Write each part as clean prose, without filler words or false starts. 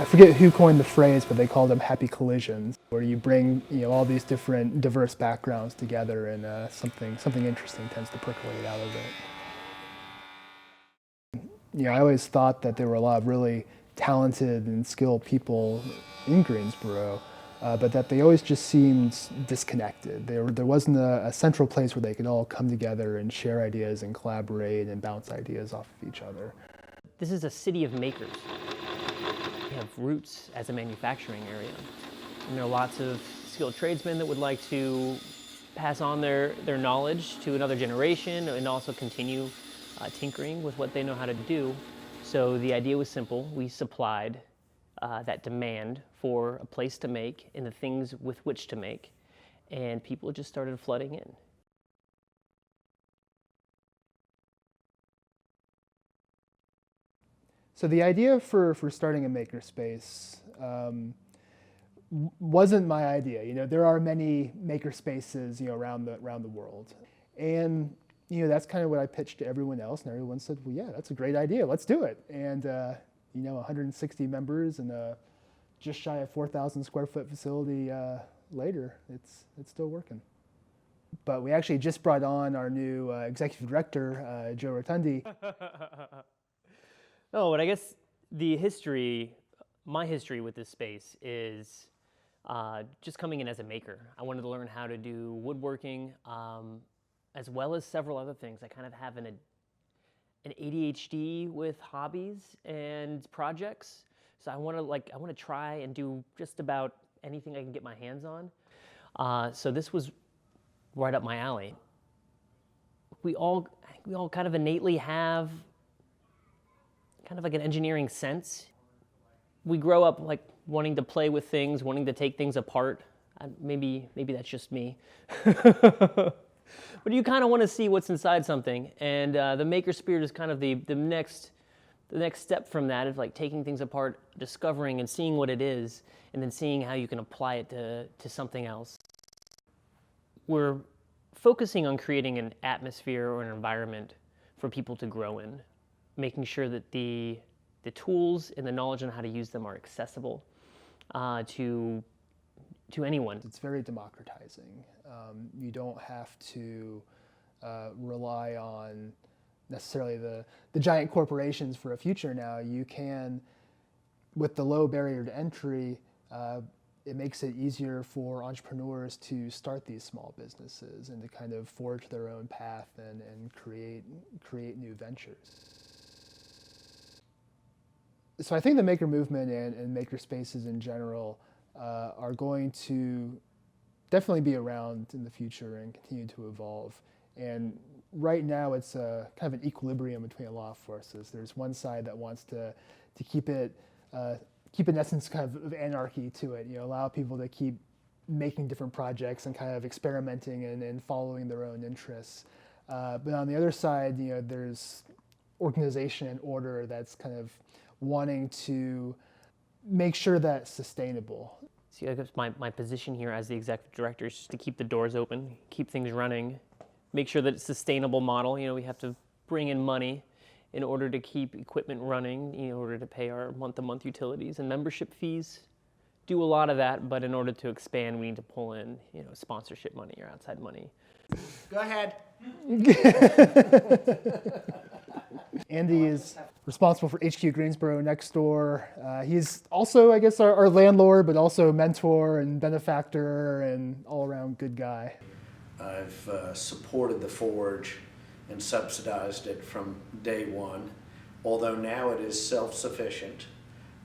forget who coined the phrase, but they called them happy collisions, where you bring all these different diverse backgrounds together, and something interesting tends to percolate out of it. I always thought that there were a lot of really talented and skilled people in Greensboro, but that they always just seemed disconnected. There wasn't a central place where they could all come together and share ideas and collaborate and bounce ideas off of each other. This is a city of makers. We have roots as a manufacturing area. And there are lots of skilled tradesmen that would like to pass on their knowledge to another generation and also continue tinkering with what they know how to do. So the idea was simple. We supplied that demand for a place to make and the things with which to make, and people just started flooding in. So the idea for starting a makerspace wasn't my idea. There are many makerspaces around the world, and that's kind of what I pitched to everyone else, and everyone said, "Well, yeah, that's a great idea. Let's do it." And 160 members and just shy of 4,000 square foot facility later, it's still working. But we actually just brought on our new executive director, Joe Rotundi. No, but I guess my history with this space is just coming in as a maker. I wanted to learn how to do woodworking, as well as several other things. I kind of have an ADHD with hobbies and projects, so I want to try and do just about anything I can get my hands on. So this was right up my alley. We all kind of innately have kind of like an engineering sense. We grow up like wanting to play with things, wanting to take things apart. Maybe that's just me. But you kind of want to see what's inside something, and the maker spirit is kind of the next step from that, of like taking things apart, discovering and seeing what it is, and then seeing how you can apply it to something else. We're focusing on creating an atmosphere or an environment for people to grow in, making sure that the tools and the knowledge on how to use them are accessible to anyone. It's very democratizing. You don't have to rely on necessarily the giant corporations for a future now. You can, with the low barrier to entry, it makes it easier for entrepreneurs to start these small businesses and to kind of forge their own path and create new ventures. So I think the maker movement and maker spaces in general are going to definitely be around in the future and continue to evolve. And right now it's a kind of an equilibrium between a lot of forces. There's one side that wants to keep it in essence kind of anarchy to it, allow people to keep making different projects and kind of experimenting and following their own interests. But on the other side, there's organization and order that's kind of wanting to make sure that's sustainable. See, I guess my position here as the executive director is just to keep the doors open, keep things running, make sure that it's a sustainable model. We have to bring in money in order to keep equipment running, in order to pay our month-to-month utilities and membership fees. Do a lot of that, but in order to expand, we need to pull in, sponsorship money or outside money. Go ahead. Andy is responsible for HQ Greensboro next door. He's also, I guess, our landlord, but also mentor and benefactor and all-around good guy. I've supported the Forge and subsidized it from day one, although now it is self-sufficient.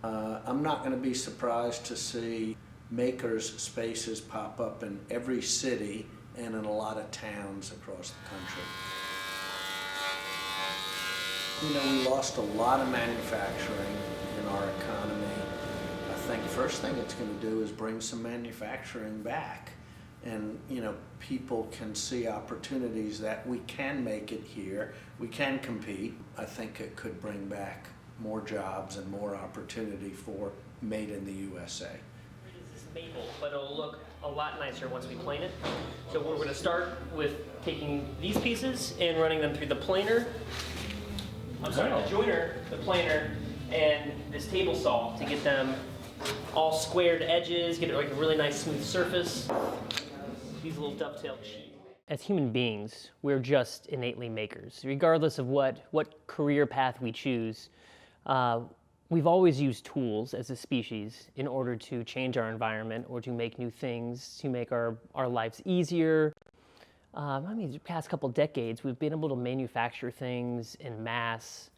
I'm not going to be surprised to see makers spaces pop up in every city and in a lot of towns across the country. We lost a lot of manufacturing in our economy. I think first thing it's going to do is bring some manufacturing back. And, people can see opportunities that we can make it here, we can compete. I think it could bring back more jobs and more opportunity for Made in the USA. This is maple, but it'll look a lot nicer once we plane it. So we're going to start with taking these pieces and running them through the planer. The joiner, the planer, and this table saw to get them all squared edges, get it like a really nice smooth surface. These little dovetail cheese. As human beings, we're just innately makers. Regardless of what career path we choose, we've always used tools as a species in order to change our environment or to make new things, to make our lives easier. The past couple decades, we've been able to manufacture things in mass.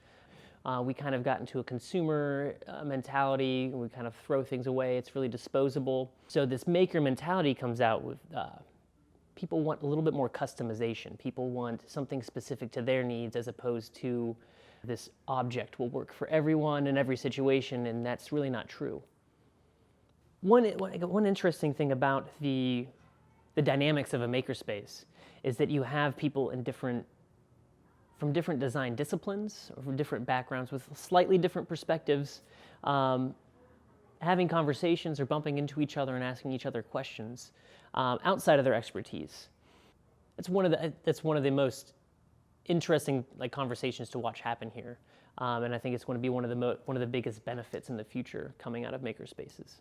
We kind of got into a consumer mentality. We kind of throw things away. It's really disposable. So this maker mentality comes out with people want a little bit more customization. People want something specific to their needs as opposed to this object will work for everyone in every situation, and that's really not true. One interesting thing about the dynamics of a makerspace is that you have people from different design disciplines or from different backgrounds with slightly different perspectives, having conversations or bumping into each other and asking each other questions outside of their expertise. That's one of the most interesting conversations to watch happen here, and I think it's going to be one of the biggest benefits in the future coming out of makerspaces.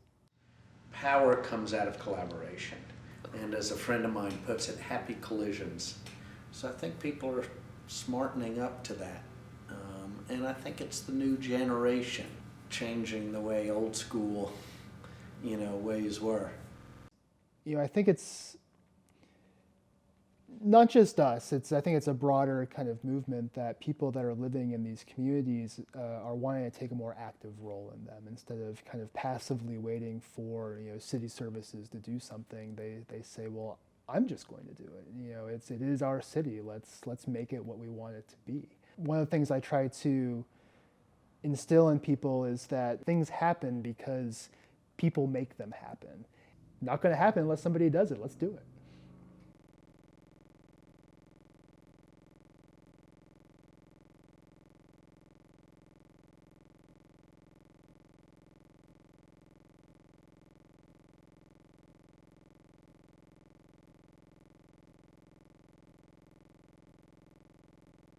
Power comes out of collaboration, and as a friend of mine puts it, happy collisions. So I think people are smartening up to that, and I think it's the new generation changing the way old school, ways were. I think it's not just us. I think it's a broader kind of movement that people that are living in these communities are wanting to take a more active role in them instead of kind of passively waiting for city services to do something. They say, well, I'm just going to do it. It is our city. Let's make it what we want it to be. One of the things I try to instill in people is that things happen because people make them happen. Not going to happen unless somebody does it. Let's do it.